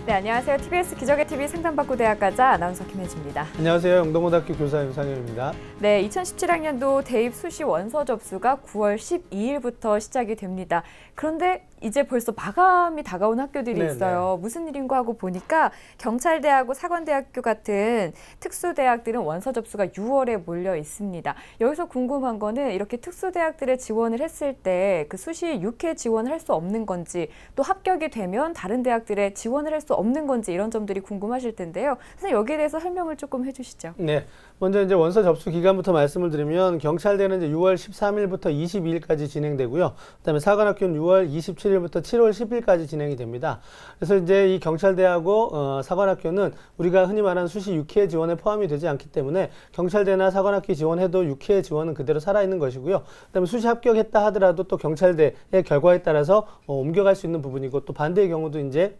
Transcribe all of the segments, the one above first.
네, 안녕하세요. TBS 기적의 TV 상담받고 대학가자 아나운서 김혜지입니다. 안녕하세요. 영동고등학교 교사 유상현입니다. 네, 2017학년도 대입 수시 원서 접수가 9월 12일부터 시작이 됩니다. 그런데 이제 벌써 마감이 다가온 학교들이 있어요. 무슨 일인가 하고 보니까 경찰대하고 사관대학교 같은 특수대학들은 원서 접수가 6월에 몰려 있습니다. 여기서 궁금한 거는 이렇게 특수대학들에 지원을 했을 때 그 수시 6회 지원을 할 수 없는 건지, 또 합격이 되면 다른 대학들에 지원을 할 수 없는 건지 이런 점들이 궁금하실 텐데요. 선생님, 여기에 대해서 설명을 조금 해주시죠. 네, 먼저 이제 원서 접수 기간부터 말씀을 드리면 경찰대는 이제 6월 13일부터 22일까지 진행되고요. 그다음에 사관학교는 6월 27일부터 7월 10일까지 진행이 됩니다. 그래서 이제 이 경찰대하고 사관학교는 우리가 흔히 말하는 수시 6회 지원에 포함이 되지 않기 때문에 경찰대나 사관학교 지원해도 6회 지원은 그대로 살아있는 것이고요. 그다음에 수시 합격했다 하더라도 또 경찰대의 결과에 따라서 옮겨갈 수 있는 부분이고, 또 반대의 경우도 이제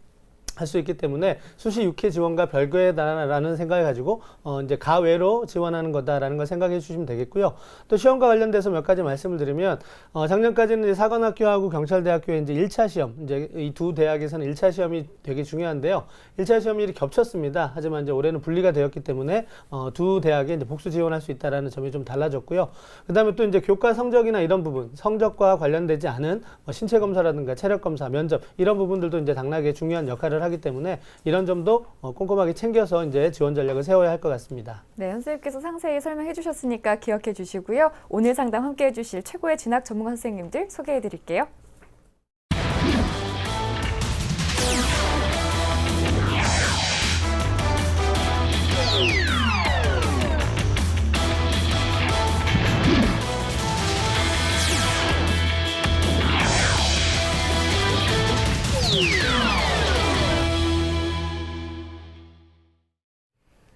할 수 있기 때문에 수시 6회 지원과 별거다라는 생각을 가지고 이제 가외로 지원하는 거다라는 걸 생각해 주시면 되겠고요. 또 시험과 관련돼서 몇 가지 말씀을 드리면 작년까지는 이제 사관학교하고 경찰대학교의 이제 1차 시험, 이제 이 두 대학에서는 1차 시험이 되게 중요한데요. 1차 시험이 겹쳤습니다. 하지만 이제 올해는 분리가 되었기 때문에 두 대학에 이제 복수 지원할 수 있다라는 점이 좀 달라졌고요. 그다음에 또 이제 교과 성적이나 이런 부분, 성적과 관련되지 않은 신체 검사라든가 체력 검사, 면접 이런 부분들도 이제 당락에 중요한 역할을 하기 때문에 이런 점도 꼼꼼하게 챙겨서 이제 지원 전략을 세워야 할 것 같습니다. 네, 선생님께서 상세히 설명해 주셨으니까 기억해 주시고요. 오늘 상담 함께해 주실 최고의 진학 전문가 선생님들 소개해 드릴게요.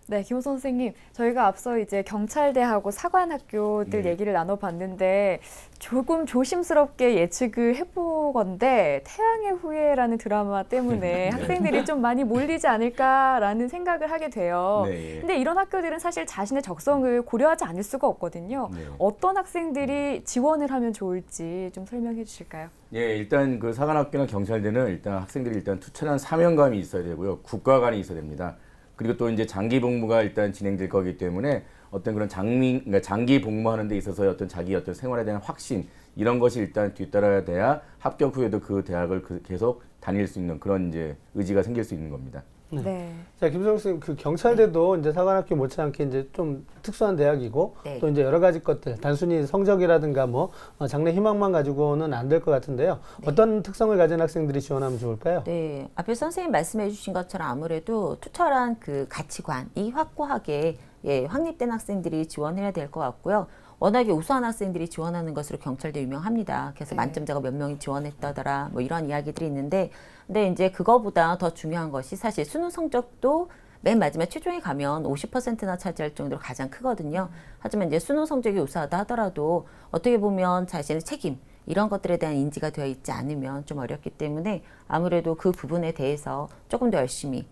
네, 김호선 선생님, 저희가 앞서 이제 경찰대하고 사관학교들 얘기를 나눠봤는데 조금 조심스럽게 예측을 해보건데 태양의 후예라는 드라마 때문에 학생들이 좀 많이 몰리지 않을까라는 생각을 하게 돼요. 근데 이런 학교들은 사실 자신의 적성을 고려하지 않을 수가 없거든요. 어떤 학생들이 지원을 하면 좋을지 좀 설명해 주실까요? 예, 일단 그 사관학교나 경찰대는 일단 학생들이 일단 투철한 사명감이 있어야 되고요. 국가관이 있어야 됩니다. 그리고 또 이제 장기 복무가 일단 진행될 거기 때문에 어떤 그런 그러니까 장기 복무하는 데 있어서의 어떤 자기 어떤 생활에 대한 확신 이런 것이 일단 뒤따라야 돼야 합격 후에도 그 대학을 계속 다닐 수 있는 그런 이제 의지가 생길 수 있는 겁니다. 네. 자, 김성수 선생님, 그 경찰대도 이제 사관학교 못지않게 이제 좀 특수한 대학이고 또 이제 여러 가지 것들, 단순히 성적이라든가 뭐 장래 희망만 가지고는 안 될 것 같은데요. 어떤 특성을 가진 학생들이 지원하면 좋을까요? 네, 앞에 선생님 말씀해 주신 것처럼 아무래도 투철한 그 가치관이 확고하게 확립된 학생들이 지원해야 될 것 같고요. 워낙에 우수한 학생들이 지원하는 것으로 경찰대 유명합니다. 그래서 만점자가 몇 명이 지원했다더라 뭐 이런 이야기들이 있는데, 근데 이제 그거보다 더 중요한 것이 사실 수능 성적도 맨 마지막 최종에 가면 50%나 차지할 정도로 가장 크거든요. 하지만 이제 수능 성적이 우수하다 하더라도 어떻게 보면 자신의 책임 이런 것들에 대한 인지가 되어 있지 않으면 좀 어렵기 때문에 아무래도 그 부분에 대해서 조금 더 열심히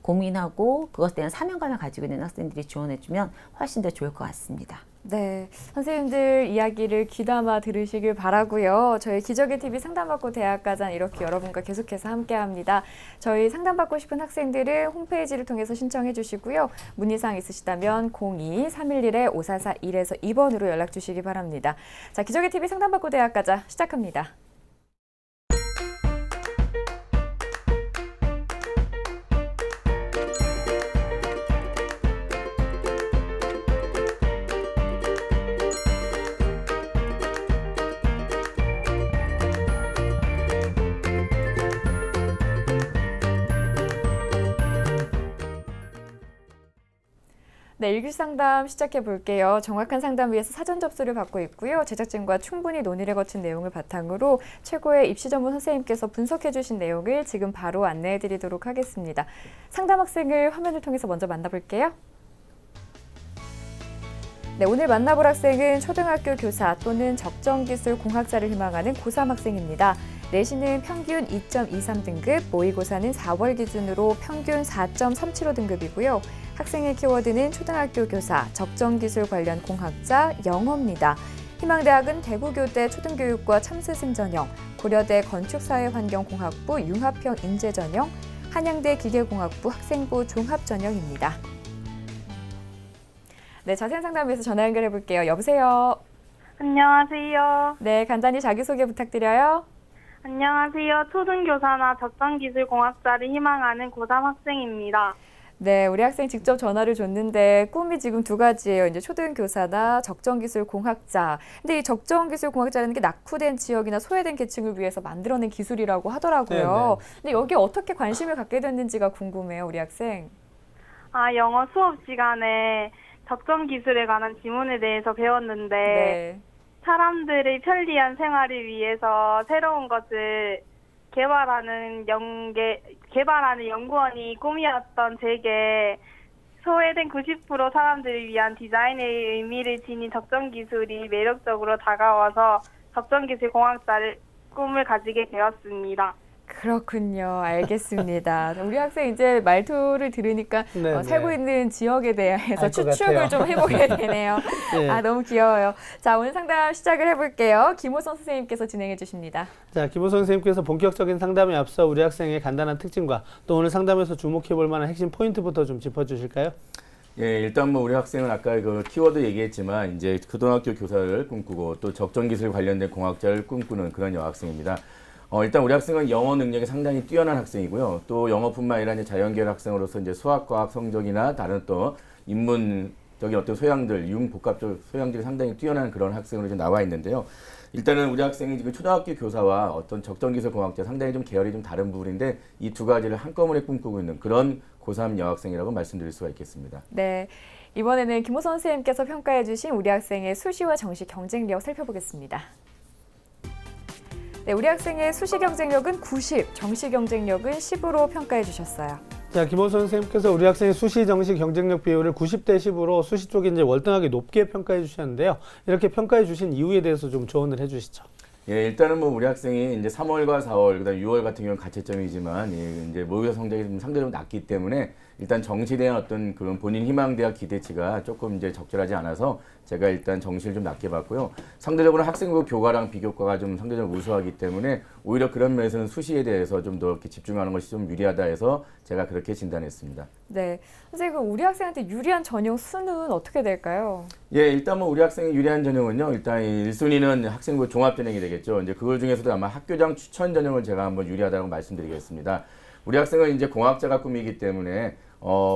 고민하고 그것에 대한 사명감을 가지고 있는 학생들이 지원해주면 훨씬 더 좋을 것 같습니다. 네, 선생님들 이야기를 귀담아 들으시길 바라고요. 저희 기적의 TV 상담받고 대학가잔 이렇게 여러분과 계속해서 함께합니다. 저희 상담받고 싶은 학생들은 홈페이지를 통해서 신청해 주시고요. 문의사항 있으시다면 02-311-5441에서 2번으로 연락 주시기 바랍니다. 자, 기적의 TV 상담받고 대학가자 시작합니다. 네, 일기상담 시작해 볼게요. 정확한 상담 위해서 사전 접수를 받고 있고요. 제작진과 충분히 논의를 거친 내용을 바탕으로 최고의 입시 전문 선생님께서 분석해 주신 내용을 지금 바로 안내해 드리도록 하겠습니다. 상담 학생을 화면을 통해서 먼저 만나볼게요. 네, 오늘 만나볼 학생은 초등학교 교사 또는 적정기술 공학자를 희망하는 고3 학생입니다. 내신은 평균 2.23등급, 모의고사는 4월 기준으로 평균 4.375등급이고요. 학생의 키워드는 초등학교 교사, 적정기술 관련 공학자, 영어입니다. 희망대학은 대구교대 초등교육과 참스승 전형, 고려대 건축사회환경공학부 융합형 인재 전형, 한양대 기계공학부 학생부 종합전형입니다. 네, 자세한 상담위에서 전화 연결해 볼게요. 여보세요. 안녕하세요. 네, 간단히 자기소개 부탁드려요. 안녕하세요. 초등교사나 적정기술공학자를 희망하는 고3 학생입니다. 네, 우리 학생 직접 전화를 줬는데 꿈이 지금 두 가지예요. 이제 초등교사나 적정기술공학자. 근데 이 적정기술공학자라는 게 낙후된 지역이나 소외된 계층을 위해서 만들어낸 기술이라고 하더라고요. 근데 여기 어떻게 관심을 갖게 됐는지가 궁금해요, 우리 학생. 영어 수업 시간에 적정기술에 관한 지문에 대해서 배웠는데 네. 사람들의 편리한 생활을 위해서 새로운 것을 개발하는 연구원이 꿈이었던 제게 소외된 90% 사람들을 위한 디자인의 의미를 지닌 적정기술이 매력적으로 다가와서 적정기술공학자를 꿈을 가지게 되었습니다. 그렇군요. 알겠습니다. 우리 학생 이제 말투를 들으니까 네, 살고 네. 있는 지역에 대해서 알 것 추측을 같아요. 좀 해보게 되네요. 네. 너무 귀여워요. 자, 오늘 상담 시작을 해볼게요. 김호선 선생님께서 진행해 주십니다. 자, 김호선 선생님께서 본격적인 상담에 앞서 우리 학생의 간단한 특징과 또 오늘 상담에서 주목해 볼 만한 핵심 포인트부터 좀 짚어주실까요? 예, 일단 뭐 우리 학생은 아까 그 키워드 얘기했지만 이제 고등학교 교사를 꿈꾸고 또 적정기술 관련된 공학자를 꿈꾸는 그런 여학생입니다. 일단 우리 학생은 영어 능력이 상당히 뛰어난 학생이고요. 또 영어뿐만 아니라 이제 자연계열 학생으로서 이제 수학, 과학 성적이나 다른 또 인문적인 어떤 소양들, 융복합적 소양들이 상당히 뛰어난 그런 학생으로 지금 나와 있는데요. 일단은 우리 학생이 지금 초등학교 교사와 어떤 적정기술 공학자 상당히 좀 계열이 좀 다른 부분인데 이 두 가지를 한꺼번에 꿈꾸고 있는 그런 고3 여학생이라고 말씀드릴 수가 있겠습니다. 네, 이번에는 김호선 선생님께서 평가해 주신 우리 학생의 수시와 정시 경쟁력 살펴보겠습니다. 네, 우리 학생의 수시 경쟁력은 90, 정시 경쟁력은 10으로 평가해 주셨어요. 자, 김호선 선생님께서 우리 학생의 수시 정시 경쟁력 비율을 90대 10으로 수시 쪽이 이제 월등하게 높게 평가해 주셨는데요. 이렇게 평가해 주신 이유에 대해서 좀 조언을 해 주시죠. 예, 일단은 뭐 우리 학생이 이제 3월과 4월, 그다음 6월 같은 경우는 가채점이지만 이제 모의고사 성적이 좀 상대적으로 낮기 때문에 일단 정시에 대한 어떤 그런 본인 희망대와 기대치가 조금 이제 적절하지 않아서 제가 일단 정시를 좀 낮게 봤고요. 상대적으로 학생부 교과랑 비교과가 좀 상대적으로 우수하기 때문에 오히려 그런 면에서는 수시에 대해서 좀 더 이렇게 집중하는 것이 좀 유리하다 해서 제가 그렇게 진단했습니다. 네, 선생님 그럼 우리 학생한테 유리한 전형 수는 어떻게 될까요? 예, 일단 뭐 우리 학생의 유리한 전형은요. 일단 1순위는 학생부 종합 전형이 되겠죠. 이제 그걸 중에서도 아마 학교장 추천 전형을 제가 한번 유리하다고 말씀드리겠습니다. 우리 학생은 이제 공학자가 꿈이기 때문에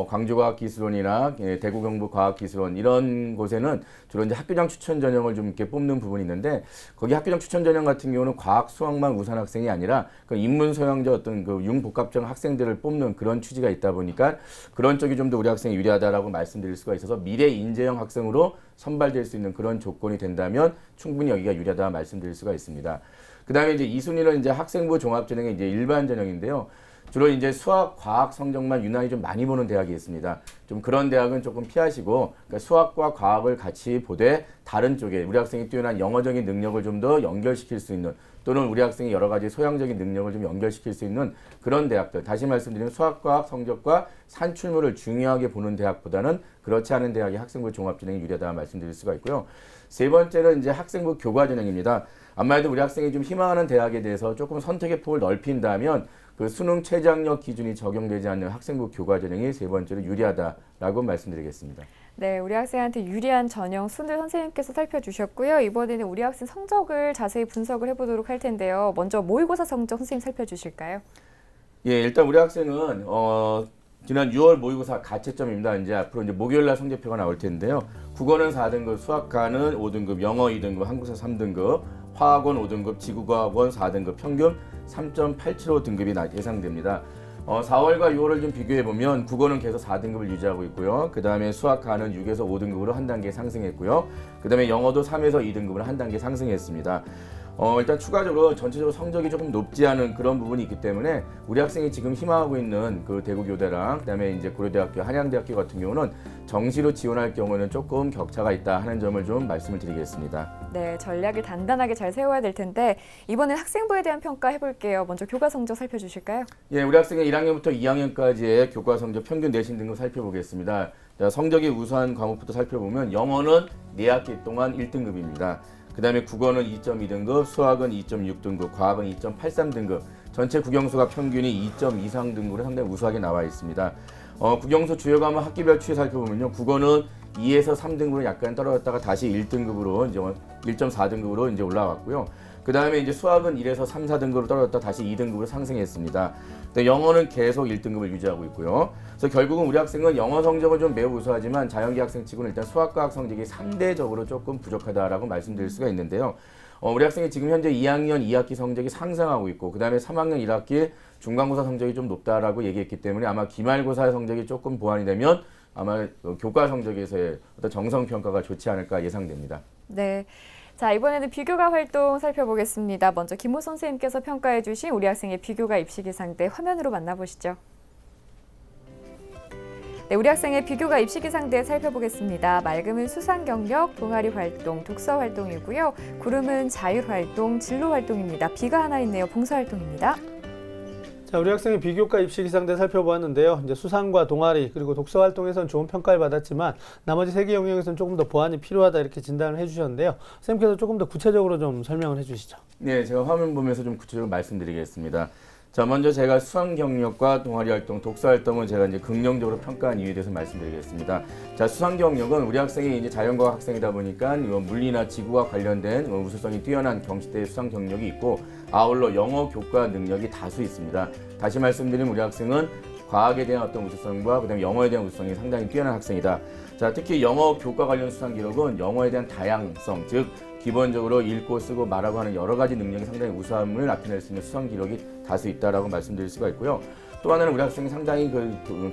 광주과학기술원이나 대구경북과학기술원 이런 곳에는 주로 이제 학교장 추천 전형을 좀 이렇게 뽑는 부분이 있는데 거기 학교장 추천 전형 같은 경우는 과학 수학만 우수한 학생이 아니라 그 인문 소양자 어떤 그 융복합적 학생들을 뽑는 그런 취지가 있다 보니까 그런 쪽이 좀 더 우리 학생이 유리하다라고 말씀드릴 수가 있어서 미래 인재형 학생으로 선발될 수 있는 그런 조건이 된다면 충분히 여기가 유리하다 말씀드릴 수가 있습니다. 그다음에 이제 2순위는 이제 학생부 종합 전형의 이제 일반 전형인데요. 주로 이제 수학, 과학 성적만 유난히 좀 많이 보는 대학이 있습니다. 좀 그런 대학은 조금 피하시고 그러니까 수학과 과학을 같이 보되 다른 쪽에 우리 학생이 뛰어난 영어적인 능력을 좀 더 연결시킬 수 있는 또는 우리 학생이 여러 가지 소양적인 능력을 좀 연결시킬 수 있는 그런 대학들. 다시 말씀드리면 수학, 과학 성적과 산출물을 중요하게 보는 대학보다는 그렇지 않은 대학이 학생부 종합전형이 유리하다 말씀드릴 수가 있고요. 세 번째는 이제 학생부 교과 전형입니다. 아마도 우리 학생이 좀 희망하는 대학에 대해서 조금 선택의 폭을 넓힌다면 그 수능 최저학력 기준이 적용되지 않는 학생부 교과 전형이 세 번째로 유리하다라고 말씀드리겠습니다. 네, 우리 학생한테 유리한 전형 수를 선생님께서 살펴주셨고요. 이번에는 우리 학생 성적을 자세히 분석을 해보도록 할 텐데요. 먼저 모의고사 성적 선생님 살펴주실까요? 예, 일단 우리 학생은 지난 6월 모의고사 가채점입니다. 이제 앞으로 이제 목요일날 성적표가 나올 텐데요. 국어는 4등급, 수학과는 5등급, 영어 2등급, 한국사 3등급, 화학원 5등급, 지구과학원 4등급, 평균 3.875 등급이 예상됩니다. 4월과 6월을 좀 비교해보면 국어는 계속 4등급을 유지하고 있고요. 그 다음에 수학과는 6에서 5등급으로 한 단계 상승했고요. 그 다음에 영어도 3에서 2등급으로 한 단계 상승했습니다. 일단 추가적으로 전체적으로 성적이 조금 높지 않은 그런 부분이 있기 때문에 우리 학생이 지금 희망하고 있는 그 대구교대랑 그다음에 이제 고려대학교, 한양대학교 같은 경우는 정시로 지원할 경우는 조금 격차가 있다 하는 점을 좀 말씀을 드리겠습니다. 네, 전략을 단단하게 잘 세워야 될 텐데 이번엔 학생부에 대한 평가 해볼게요. 먼저 교과 성적 살펴주실까요? 예, 우리 학생의 1학년부터 2학년까지의 교과 성적 평균 내신 등급 살펴보겠습니다. 자, 성적이 우수한 과목부터 살펴보면 영어는 4학기 동안 1등급입니다. 그다음에 국어는 2.2등급, 수학은 2.6등급, 과학은 2.83등급, 전체 국영수가 평균이 2.2 등급으로 상당히 우수하게 나와 있습니다. 국영수 주요 과목 학기별 추이 살펴보면요. 국어는 2에서 3등급으로 약간 떨어졌다가 다시 1등급으로 이제 1.4등급으로 이제 올라왔고요. 그 다음에 이제 수학은 1에서 3, 4등급으로 떨어졌다 다시 2등급으로 상승했습니다. 근데 영어는 계속 1등급을 유지하고 있고요. 그래서 결국은 우리 학생은 영어 성적은 좀 매우 우수하지만 자연계 학생치고는 일단 수학과학 성적이 상대적으로 조금 부족하다라고 말씀드릴 수가 있는데요. 우리 학생이 지금 현재 2학년 2학기 성적이 상승하고 있고 그 다음에 3학년 1학기 중간고사 성적이 좀 높다라고 얘기했기 때문에 아마 기말고사 성적이 조금 보완이 되면 아마 교과 성적에서의 어떤 정성평가가 좋지 않을까 예상됩니다. 네. 자, 이번에는 비교과 활동 살펴보겠습니다. 먼저 김호 선생님께서 평가해 주신 우리 학생의 비교과 입시기 상대 화면으로 만나보시죠. 네, 우리 학생의 비교과 입시기 상대 살펴보겠습니다. 맑음은 수상 경력, 동아리 활동, 독서 활동이고요. 구름은 자율 활동, 진로 활동입니다. 비가 하나 있네요. 봉사 활동입니다. 자, 우리 학생의 비교과 입시기 상대 살펴보았는데요. 이제 수상과 동아리 그리고 독서 활동에서는 좋은 평가를 받았지만 나머지 3개 영역에서는 조금 더 보완이 필요하다 이렇게 진단을 해주셨는데요. 선생님께서 조금 더 구체적으로 좀 설명을 해주시죠. 네, 제가 화면 보면서 좀 구체적으로 말씀드리겠습니다. 자, 먼저 제가 수상 경력과 동아리 활동, 독서 활동은 제가 이제 긍정적으로 평가한 이유에 대해서 말씀드리겠습니다. 자, 수상 경력은 우리 학생이 이제 자연과학 학생이다 보니까 물리나 지구와 관련된 우수성이 뛰어난 경시대의 수상 경력이 있고 아울러 영어 교과 능력이 다수 있습니다. 다시 말씀드리면 우리 학생은 과학에 대한 어떤 우수성과 그다음에 영어에 대한 우수성이 상당히 뛰어난 학생이다. 자, 특히 영어 교과 관련 수상 기록은 영어에 대한 다양성, 즉 기본적으로 읽고 쓰고 말하고 하는 여러 가지 능력이 상당히 우수함을 나타낼 수 있는 수상 기록이 다수 있다라고 말씀드릴 수가 있고요. 또 하나는 우리 학생이 상당히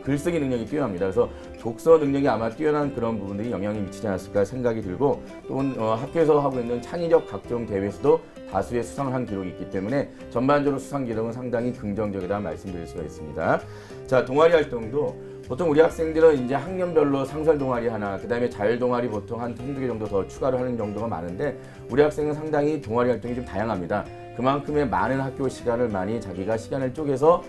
글쓰기 능력이 뛰어납니다. 그래서 독서 능력이 아마 뛰어난 그런 부분들이 영향이 미치지 않았을까 생각이 들고 또 학교에서 하고 있는 창의적 각종 대회에서도 다수의 수상을 한 기록이 있기 때문에 전반적으로 수상 기록은 상당히 긍정적이다 말씀드릴 수가 있습니다. 자, 동아리 활동도 보통 우리 학생들은 이제 학년별로 상설 동아리 하나, 그 다음에 자율 동아리 보통 한 1-2개 정도 더 추가를 하는 정도가 많은데 우리 학생은 상당히 동아리 활동이 좀 다양합니다. 그만큼의 많은 학교 시간을 많이 자기가 시간을 쪼개서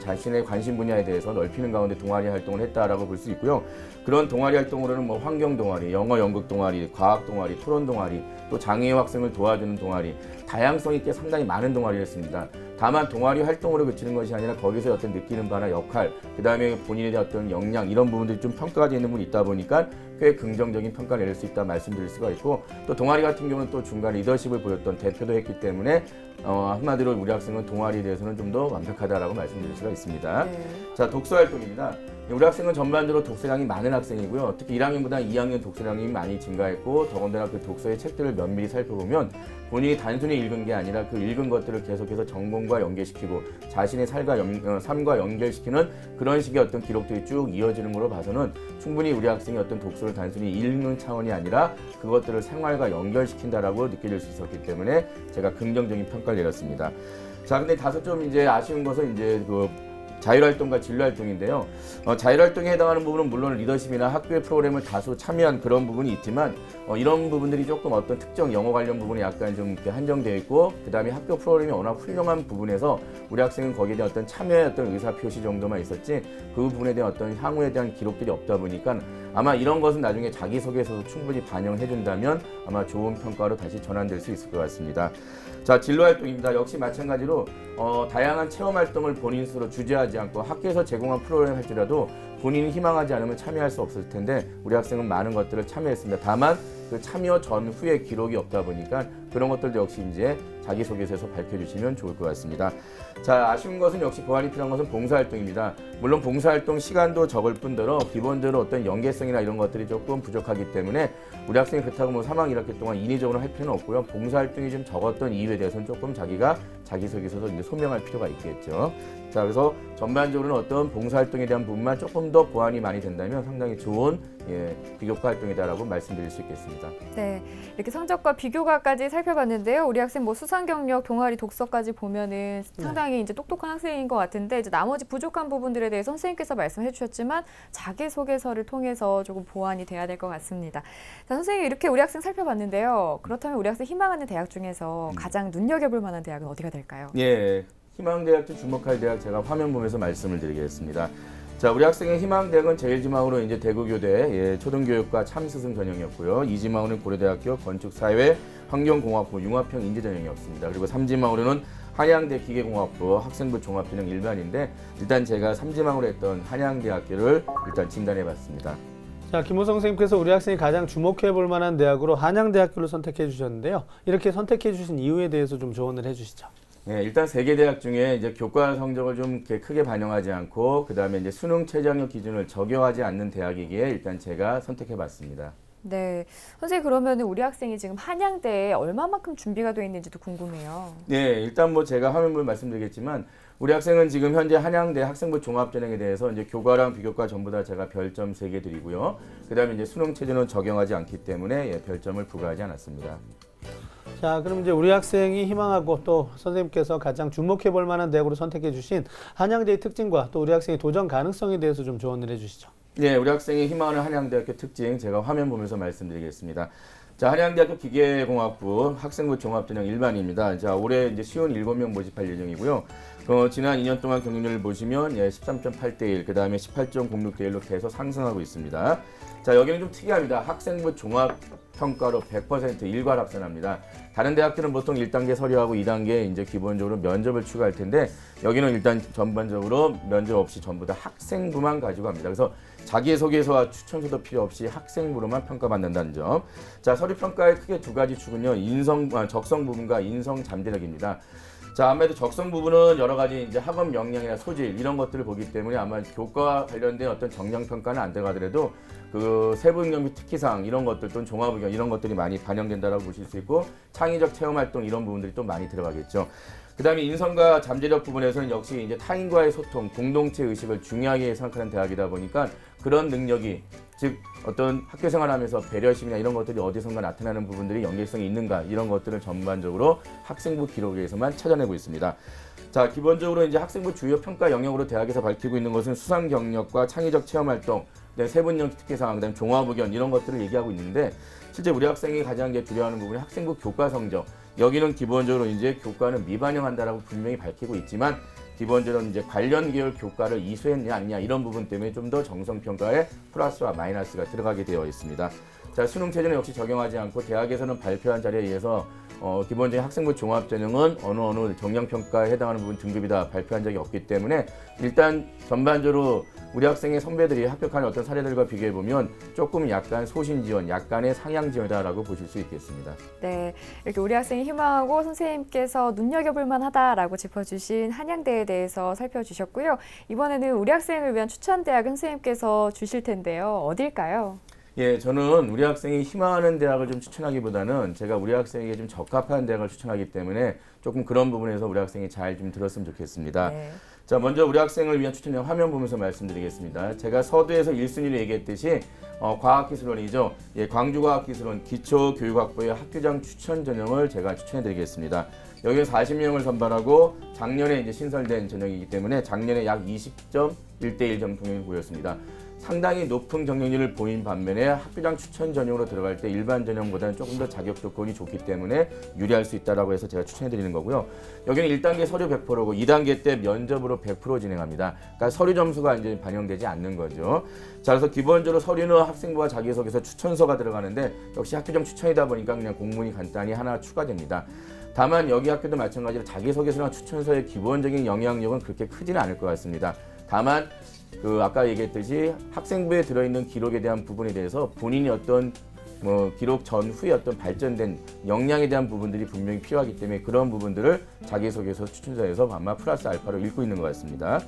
자신의 관심 분야에 대해서 넓히는 가운데 동아리 활동을 했다라고 볼 수 있고요. 그런 동아리 활동으로는 뭐 환경 동아리, 영어 연극 동아리, 과학 동아리, 토론 동아리, 또 장애인 학생을 도와주는 동아리, 다양성 있게 상당히 많은 동아리를 했습니다. 다만 동아리 활동으로 그치는 것이 아니라 거기서 어떤 느끼는 바나 역할, 그 다음에 본인에 대한 어떤 역량 이런 부분들이 좀 평가가 되는 부분이 있다 보니까 꽤 긍정적인 평가를 내릴 수 있다 말씀드릴 수가 있고 또 동아리 같은 경우는 또 중간 리더십을 보였던 대표도 했기 때문에 한마디로 우리 학생은 동아리에 대해서는 좀 더 완벽하다라고 말씀드릴 수가 있습니다. 네. 자, 독서 활동입니다. 우리 학생은 전반적으로 독서량이 많은 학생이고요. 특히 1학년보다 2학년 독서량이 많이 증가했고 더군다나 그 독서의 책들을 면밀히 살펴보면 본인이 단순히 읽은 게 아니라 그 읽은 것들을 계속해서 전공과 연계시키고 자신의 삶과 연결시키는 그런 식의 어떤 기록들이 쭉 이어지는 걸로 봐서는 충분히 우리 학생이 어떤 독서를 단순히 읽는 차원이 아니라 그것들을 생활과 연결시킨다라고 느껴질 수 있었기 때문에 제가 긍정적인 평가를 내렸습니다. 자, 근데 다소 좀 이제 아쉬운 것은 이제 자율활동과 진로활동인데요. 자율활동에 해당하는 부분은 물론 리더십이나 학교의 프로그램을 다수 참여한 그런 부분이 있지만 이런 부분들이 조금 어떤 특정 영어 관련 부분이 약간 좀 이렇게 한정되어 있고 그 다음에 학교 프로그램이 워낙 훌륭한 부분에서 우리 학생은 거기에 대한 어떤 참여의 어떤 의사표시 정도만 있었지 그 부분에 대한 어떤 향후에 대한 기록들이 없다 보니까 아마 이런 것은 나중에 자기소개서에서 충분히 반영해 준다면 아마 좋은 평가로 다시 전환될 수 있을 것 같습니다. 자, 진로활동입니다. 역시 마찬가지로 다양한 체험활동을 본인 스스로 주재하지 않고 학교에서 제공한 프로그램을 할지라도 본인이 희망하지 않으면 참여할 수 없을 텐데 우리 학생은 많은 것들을 참여했습니다. 다만 그 참여 전후에 기록이 없다 보니까 그런 것들도 역시 이제 자기소개서에서 밝혀주시면 좋을 것 같습니다. 자, 아쉬운 것은 역시 보완이 필요한 것은 봉사활동입니다. 물론 봉사활동 시간도 적을 뿐더러 기본적으로 어떤 연계성이나 이런 것들이 조금 부족하기 때문에 우리 학생이 그렇다고 뭐 3학 1학기 동안 인위적으로 할 필요는 없고요. 봉사활동이 좀 적었던 이유에 대해서는 조금 자기가 자기소개서에서 이제 소명할 필요가 있겠죠. 자, 그래서 전반적으로는 어떤 봉사활동에 대한 부분만 조금 더 보완이 많이 된다면 상당히 좋은 비교과 활동이다라고 말씀드릴 수 있겠습니다. 네, 이렇게 성적과 비교과까지 살펴봤는데요. 우리 학생 뭐 수상 경력, 동아리, 독서까지 보면은 상당히 이제 똑똑한 학생인 것 같은데 이제 나머지 부족한 부분들에 대해서 선생님께서 말씀해 주셨지만 자기소개서를 통해서 조금 보완이 돼야 될 것 같습니다. 자, 선생님 이렇게 우리 학생 살펴봤는데요. 그렇다면 우리 학생 희망하는 대학 중에서 가장 눈여겨볼 만한 대학은 어디가 될까요? 예, 희망대학도 주목할 대학 제가 화면 보면서 말씀을 드리겠습니다. 자, 우리 학생의 희망대학은 제1지망으로 이제 대구교대 초등교육과 참스승 전형이었고요. 2지망으로는 고려대학교 건축사회 환경공학부 융합형 인재전형이 없습니다. 그리고 삼지망으로는 한양대 기계공학부 학생부 종합전형 일반인데 일단 제가 삼지망으로 했던 한양대학교를 일단 진단해봤습니다. 자, 김호성 선생님께서 우리 학생이 가장 주목해 볼 만한 대학으로 한양대학교를 선택해 주셨는데요. 이렇게 선택해 주신 이유에 대해서 좀 조언을 해 주시죠. 네, 일단 세 개 대학 중에 이제 교과 성적을 좀 이렇게 크게 반영하지 않고 그다음에 이제 수능 최저학력 기준을 적용하지 않는 대학이기에 일단 제가 선택해 봤습니다. 네, 선생님 그러면 우리 학생이 지금 한양대에 얼마만큼 준비가 돼 있는지도 궁금해요. 네, 일단 뭐 제가 화면을 말씀드리겠지만 우리 학생은 지금 현재 한양대 학생부 종합전형에 대해서 이제 교과랑 비교과 전부 다 제가 별점 3개 드리고요. 그다음에 이제 수능 체제는 적용하지 않기 때문에 별점을 부과하지 않았습니다. 자, 그럼 이제 우리 학생이 희망하고 또 선생님께서 가장 주목해 볼 만한 대학으로 선택해 주신 한양대의 특징과 또 우리 학생의 도전 가능성에 대해서 좀 조언을 해 주시죠. 네, 우리 학생이 희망하는 한양대학교 특징 제가 화면 보면서 말씀드리겠습니다. 자, 한양대학교 기계공학부 학생부 종합전형 일반입니다. 자, 올해 이제 시온 7명 모집할 예정이고요. 지난 2년 동안 경쟁률을 보시면 13.8대 1, 그 다음에 18.06대 1로 계속 상승하고 있습니다. 자, 여기는 좀 특이합니다. 학생부 종합평가로 100% 일괄 합산합니다. 다른 대학들은 보통 1단계 서류하고 2단계 이제 기본적으로 면접을 추가할 텐데 여기는 일단 전반적으로 면접 없이 전부 다 학생부만 가지고 합니다. 그래서 자기소개서와 추천서도 필요 없이 학생부로만 평가받는다는 점. 자, 서류평가의 크게 두 가지 축은요. 적성 부분과 인성 잠재력입니다. 자, 아무래도 적성 부분은 여러 가지 이제 학업 역량이나 소질 이런 것들을 보기 때문에 아마 교과와 관련된 어떤 정량 평가는 안 들어가더라도 그 세부 능력 및 특기사항 이런 것들 또는 종합 의견 이런 것들이 많이 반영된다라고 보실 수 있고 창의적 체험 활동 이런 부분들이 또 많이 들어가겠죠. 그다음에 인성과 잠재력 부분에서는 역시 이제 타인과의 소통, 공동체 의식을 중요하게 생각하는 대학이다 보니까 그런 능력이 즉 어떤 학교 생활하면서 배려심이나 이런 것들이 어디선가 나타나는 부분들이 연계성이 있는가 이런 것들을 전반적으로 학생부 기록에서만 찾아내고 있습니다. 자, 기본적으로 이제 학생부 주요 평가 영역으로 대학에서 밝히고 있는 것은 수상 경력과 창의적 체험 활동, 세분형 특기사항, 그다음 종합 의견 이런 것들을 얘기하고 있는데 실제 우리 학생이 가장 이제 두려워하는 부분이 학생부 교과 성적. 여기는 기본적으로 이제 교과는 미반영한다라고 분명히 밝히고 있지만 기본적으로 이제 관련 계열 교과를 이수했냐 아니냐 이런 부분 때문에 좀 더 정성 평가에 플러스와 마이너스가 들어가게 되어 있습니다. 자, 수능 체제는 역시 적용하지 않고 대학에서는 발표한 자리에 의해서 기본적인 학생부 종합전형은 어느 정량평가에 해당하는 부분 등급이다 발표한 적이 없기 때문에 일단 전반적으로 우리 학생의 선배들이 합격한 어떤 사례들과 비교해보면 조금 약간 소신지원, 약간의 상향지원이다라고 보실 수 있겠습니다. 네, 이렇게 우리 학생이 희망하고 선생님께서 눈여겨볼 만하다라고 짚어주신 한양대에 대해서 살펴주셨고요. 이번에는 우리 학생을 위한 추천 대학은 선생님께서 주실 텐데요. 어딜까요? 예, 저는 우리 학생이 희망하는 대학을 좀 추천하기보다는 제가 우리 학생에게 좀 적합한 대학을 추천하기 때문에 조금 그런 부분에서 우리 학생이 잘 좀 들었으면 좋겠습니다. 네. 자, 먼저 우리 학생을 위한 추천 대학 화면 보면서 말씀드리겠습니다. 제가 서두에서 1순위로 얘기했듯이 과학기술원이죠. 예, 광주과학기술원 기초교육학부의 학교장 추천 전형을 제가 추천해드리겠습니다. 여기는 40명을 선발하고 작년에 이제 신설된 전형이기 때문에 작년에 약 20.1대1 정도를 보였습니다. 상당히 높은 경쟁률을 보인 반면에 학교장 추천 전형으로 들어갈 때 일반 전형보다는 조금 더 자격 조건이 좋기 때문에 유리할 수 있다라고 해서 제가 추천해 드리는 거고요. 여기는 1단계 서류 100%고 2단계 때 면접으로 100% 진행합니다. 그러니까 서류 점수가 이제 반영되지 않는 거죠. 자, 그래서 기본적으로 서류는 학생부와 자기소개서 추천서가 들어가는데 역시 학교장 추천이다 보니까 그냥 공문이 간단히 하나 추가됩니다. 다만 여기 학교도 마찬가지로 자기소개서나 추천서의 기본적인 영향력은 그렇게 크지는 않을 것 같습니다. 다만 아까 얘기했듯이 학생부에 들어있는 기록에 대한 부분에 대해서 본인이 어떤 기록 전후에 어떤 발전된 역량에 대한 부분들이 분명히 필요하기 때문에 그런 부분들을 자기소개서 추천서에서 아마 플러스 알파로 읽고 있는 것 같습니다.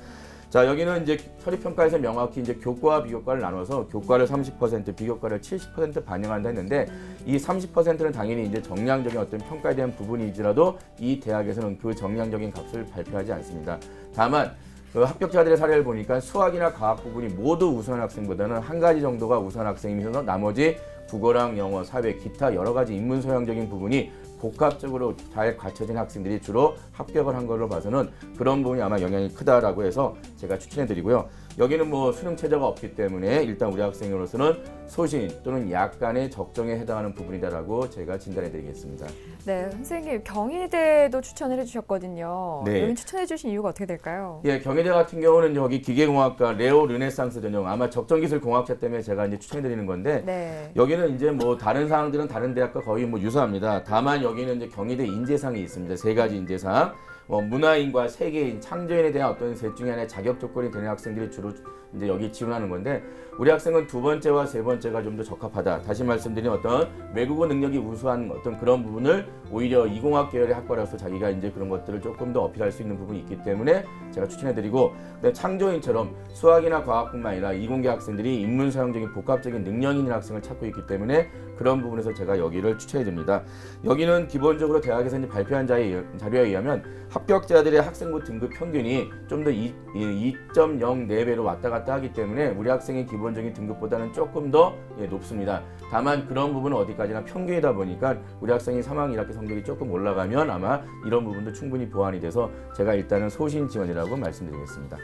자, 여기는 이제 서류평가에서 명확히 이제 교과와 비교과를 나눠서 교과를 30%, 비교과를 70% 반영한다 했는데 이 30%는 당연히 이제 정량적인 어떤 평가에 대한 부분이지라도 이 대학에서는 그 정량적인 값을 발표하지 않습니다. 다만 합격자들의 사례를 보니까 수학이나 과학 부분이 모두 우수한 학생보다는 한 가지 정도가 우수한 학생이면서 나머지 국어랑 영어, 사회, 기타 여러 가지 인문 소양적인 부분이 복합적으로 잘 갖춰진 학생들이 주로 합격을 한 걸로 봐서는 그런 부분이 아마 영향이 크다라고 해서 제가 추천해 드리고요. 여기는 뭐 수능 최저가 없기 때문에 일단 우리 학생으로서는 소신 또는 약간의 적정에 해당하는 부분이다라고 제가 진단해 드리겠습니다. 네, 선생님 경희대도 추천을 해주셨거든요. 네. 여기 추천해 주신 이유가 어떻게 될까요? 예, 경희대 같은 경우는 여기 기계공학과 레오 르네상스 전형 아마 적정기술공학자 때문에 제가 이제 추천해 드리는 건데 네. 여기는 이제 뭐 다른 사항들은 다른 대학과 거의 뭐 유사합니다. 다만 여기는 이제 경희대 인재상이 있습니다. 3가지 인재상. 문화인과 세계인, 창조인에 대한 어떤 셋 중에 하나의 자격 조건이 되는 학생들이 주로 이제 여기 지원하는 건데 우리 학생은 2번째와 3번째가 좀 더 적합하다. 다시 말씀드리면 어떤 외국어 능력이 우수한 어떤 그런 부분을 오히려 이공학 계열의 학과라서 자기가 이제 그런 것들을 조금 더 어필할 수 있는 부분이 있기 때문에 제가 추천해드리고 창조인처럼 수학이나 과학뿐만 아니라 이공계 학생들이 인문 사용적인 복합적인 능력이 있는 학생을 찾고 있기 때문에 그런 부분에서 제가 여기를 추천해드립니다. 여기는 기본적으로 대학에서 이제 발표한 자료에 의하면 합격자들의 학생부 등급 평균이 좀 더 2.04배로 왔다 갔다 하기 때문에 우리 학생의 기본적인 등급보다는 조금 더 높습니다. 다만 그런 부분은 어디까지나 평균이다 보니까 우리 학생이 3학년 1학기 성적이 조금 올라가면 아마 이런 부분도 충분히 보완이 돼서 제가 일단은 소신 지원이라고 말씀드리겠습니다.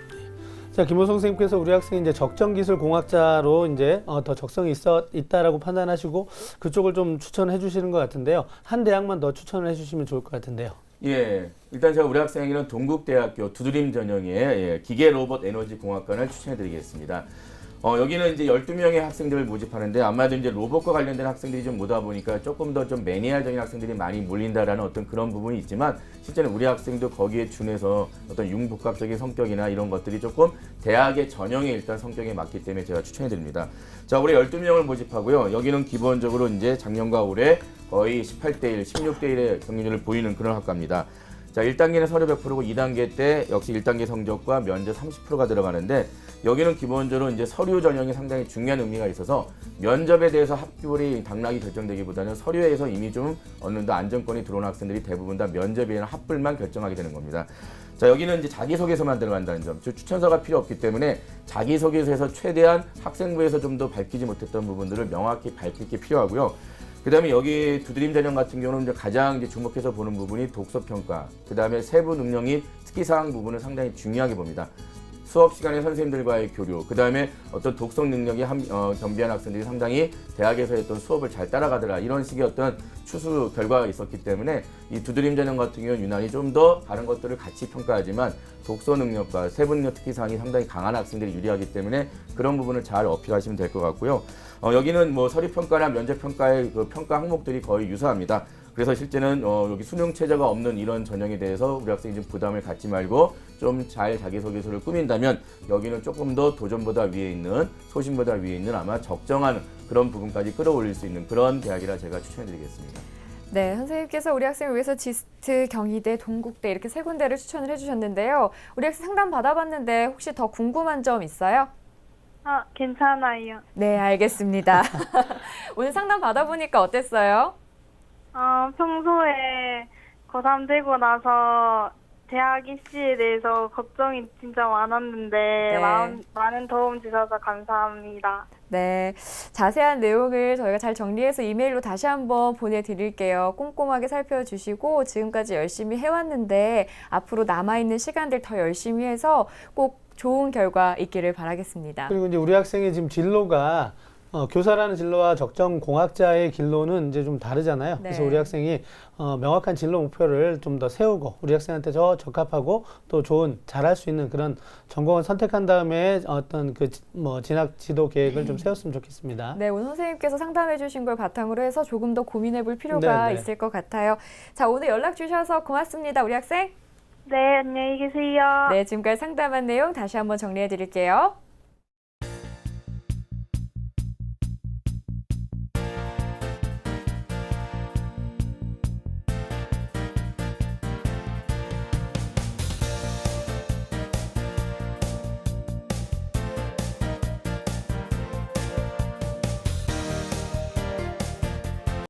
자, 김호성 선생님께서 우리 학생이 이제 적정기술공학자로 이제 더 적성이 있다라고 판단하시고 그쪽을 좀 추천해 주시는 것 같은데요. 한 대학만 더 추천을 해 주시면 좋을 것 같은데요. 예, 일단 제가 우리 학생에게는 동국대학교 두드림 전형의 기계 로봇 에너지 공학관을 추천해드리겠습니다. 여기는 이제 12명의 학생들을 모집하는데 아마도 이제 로봇과 관련된 학생들이 좀 오다 보니까 조금 더 좀 매니아적인 학생들이 많이 몰린다라는 어떤 그런 부분이 있지만 실제는 우리 학생도 거기에 준해서 어떤 융복합적인 성격이나 이런 것들이 조금 대학의 전형의 일단 성격에 맞기 때문에 제가 추천해드립니다. 자, 올해 12명을 모집하고요. 여기는 기본적으로 이제 작년과 올해 거의 18대1, 16대1의 경쟁률을 보이는 그런 학과입니다. 자, 1단계는 서류 100%고 2단계 때 역시 1단계 성적과 면접 30%가 들어가는데 여기는 기본적으로 이제 서류 전형이 상당히 중요한 의미가 있어서 면접에 대해서 합격이 당락이 결정되기보다는 서류에서 이미 좀 어느 정도 안정권이 들어온 학생들이 대부분 다 면접이나 합불만 결정하게 되는 겁니다. 자, 여기는 이제 자기소개서만 들어간다는 점, 즉 추천서가 필요 없기 때문에 자기소개서에서 최대한 학생부에서 좀 더 밝히지 못했던 부분들을 명확히 밝힐 게 필요하고요. 그 다음에 여기 두드림 전형 같은 경우는 이제 가장 이제 주목해서 보는 부분이 독서평가, 그 다음에 세부 능력 및 특기사항 부분을 상당히 중요하게 봅니다. 수업 시간에 선생님들과의 교류, 그 다음에 어떤 독서 능력이 겸비한 학생들이 상당히 대학에서 했던 수업을 잘 따라가더라, 이런 식의 어떤 추수 결과가 있었기 때문에 이 두드림 전형 같은 경우는 유난히 좀 더 다른 것들을 같이 평가하지만 독서 능력과 세부 능력 특기사항이 상당히 강한 학생들이 유리하기 때문에 그런 부분을 잘 어필하시면 될 것 같고요. 여기는 뭐 서류평가나 면접평가의 그 평가 항목들이 거의 유사합니다. 그래서 실제는 여기 수능 최저가 없는 이런 전형에 대해서 우리 학생이 좀 부담을 갖지 말고 좀 잘 자기소개서를 꾸민다면 여기는 조금 더 도전보다 위에 있는, 소신보다 위에 있는 아마 적정한 그런 부분까지 끌어올릴 수 있는 그런 대학이라 제가 추천해드리겠습니다. 네, 선생님께서 우리 학생을 위해서 지스트, 경희대, 동국대 이렇게 3군데를 추천을 해주셨는데요. 우리 학생 상담 받아봤는데 혹시 더 궁금한 점 있어요? 괜찮아요. 네, 알겠습니다. 오늘 상담 받아보니까 어땠어요? 평소에 고3 되고 나서 대학 입시에 대해서 걱정이 진짜 많았는데 많은 도움 주셔서 감사합니다. 네, 자세한 내용을 저희가 잘 정리해서 이메일로 다시 한번 보내드릴게요. 꼼꼼하게 살펴주시고 지금까지 열심히 해왔는데 앞으로 남아있는 시간들 더 열심히 해서 꼭 좋은 결과 있기를 바라겠습니다. 그리고 이제 우리 학생의 지금 진로가 교사라는 진로와 적정 공학자의 진로는 이제 좀 다르잖아요. 네. 그래서 우리 학생이 명확한 진로 목표를 좀 더 세우고 우리 학생한테 더 적합하고 또 좋은 잘할 수 있는 그런 전공을 선택한 다음에 어떤 그 진학 지도 계획을 좀 세웠으면 좋겠습니다. 네, 오늘 선생님께서 상담해 주신 걸 바탕으로 해서 조금 더 고민해 볼 필요가 네. 있을 것 같아요. 자, 오늘 연락 주셔서 고맙습니다, 우리 학생. 네, 안녕히 계세요. 네, 지금까지 상담한 내용 다시 한번 정리해 드릴게요.